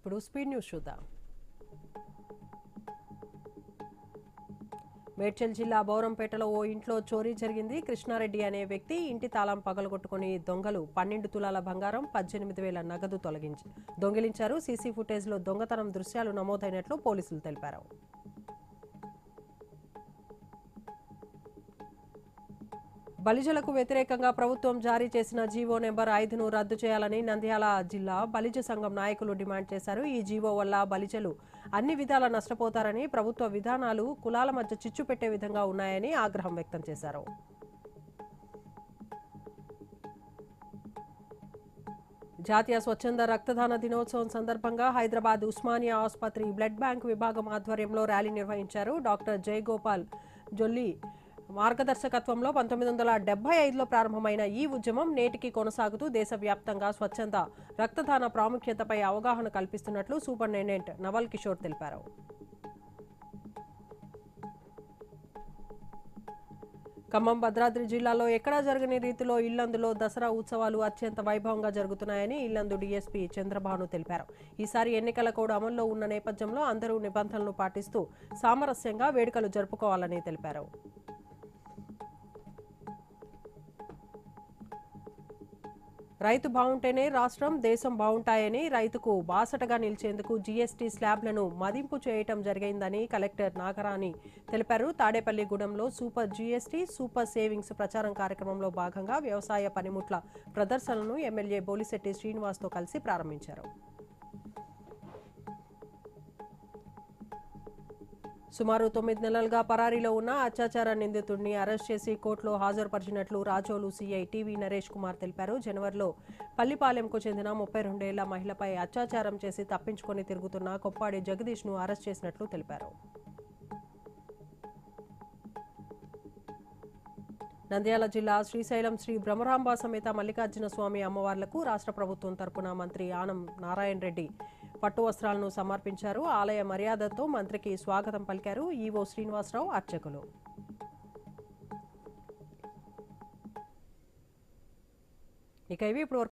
ఇప్పుడు speed news చూద్దాం. మేడ్చల్ జిల్లా బౌరంపేటలో ఓ ఇంట్లో చోరీ జరిగింది. కృష్ణారెడ్డి అనే వ్యక్తి ఇంటి తాళం పగలగొట్టుకుని దొంగలు 12 తులాల బంగారం, 18,000 నగదు దొంగిలించారు. సీసీ ఫుటేజ్లో దొంగతనం దృశ్యాలు నమోదైనట్లు పోలీసులు తెలిపారు. బలిజలకు వ్యతిరేకంగా ప్రభుత్వం జారీ చేసిన జీవో నెంబర్ 5ను రద్దు చేయాలని నంద్యాల జిల్లా బలిజ సంఘం నాయకులు డిమాండ్ చేశారు. ఈ జీవో వల్ల బలిజలు అన్ని విధాలా నష్టపోతారని, ప్రభుత్వ విధానాలు కులాల మధ్య చిచ్చు పెట్టే విధంగా ఉన్నాయని ఆగ్రహం వ్యక్తం చేశారు. జాతీయ స్వచ్ఛంద రక్తదాన దినోత్సవం సందర్భంగా హైదరాబాద్ ఉస్మానియా ఆసుపత్రి బ్లడ్ బ్యాంక్ విభాగం ఆధ్వర్యంలో ర్యాలీ నిర్వహించారు. డాక్టర్ జయగోపాల్ జొల్లి మార్గదర్శకత్వంలో 1975లో ప్రారంభమైన ఈ ఉద్యమం నేటికి కొనసాగుతూ దేశవ్యాప్తంగా స్వచ్ఛంద రక్తదాన ప్రాముఖ్యతపై అవగాహన కల్పిస్తున్నట్లు సూపరింటెండెంట్ నవల్ కిషోర్ తెలిపారు. ఖమ్మం భద్రాద్రి జిల్లాలో ఎక్కడా జరగని రీతిలో ఇల్లందులో దసరా ఉత్సవాలు అత్యంత వైభవంగా జరుగుతున్నాయని ఇల్లందు డీఎస్పీ చంద్రభాను తెలిపారు. ఈసారి ఎన్నికల కోడ్ అమల్లో ఉన్న నేపథ్యంలో అందరూ నిబంధనలు పాటిస్తూ సామరస్యంగా వేడుకలు జరుపుకోవాలని తెలిపారు. రైతు బాగుంటేనే రాష్ట్రం, దేశం బాగుంటాయని, రైతుకు బాసటగా నిలిచేందుకు జీఎస్టీ స్లాబ్లను మదింపు చేయటం జరిగిందని కలెక్టర్ నాగరాణి తెలిపారు. తాడేపల్లిగూడెంలో సూపర్ జీఎస్టీ, సూపర్ సేవింగ్స్ ప్రచారం కార్యక్రమంలో భాగంగా వ్యవసాయ పనిముట్ల ప్రదర్శనలను ఎమ్మెల్యే బోలిశెట్టి శ్రీనివాస్తో కలిసి ప్రారంభించారు. సుమారు 9 నెలలుగా పరారీలో ఉన్న అత్యాచార నిందితుడిని అరెస్ట్ చేసి కోర్టులో హాజరుపరిచినట్లు రాజోలు సీఐ టీవీ నరేష్ కుమార్ తెలిపారు. జనవరిలో పల్లిపాలెంకు చెందిన 32 ఏళ్ల మహిళపై అత్యాచారం చేసి తప్పించుకొని తిరుగుతున్న కొప్పాడి జగదీష్ను అరెస్ట్ చేసినట్లు తెలిపారు. నంద్యాల జిల్లా శ్రీశైలం శ్రీ బ్రహ్మరాంబ సమేత మల్లికార్జున స్వామి అమ్మవార్లకు రాష్ట్ర ప్రభుత్వం తరపున మంత్రి ఆనం నారాయణ రెడ్డి పట్టు వస్త్రాలను సమర్పించారు. ఆలయ మర్యాదతో మంత్రికి స్వాగతం పలికారు ఈవో శ్రీనివాసరావు, అర్చకులు. ఇక ఇవి ఇప్పుడు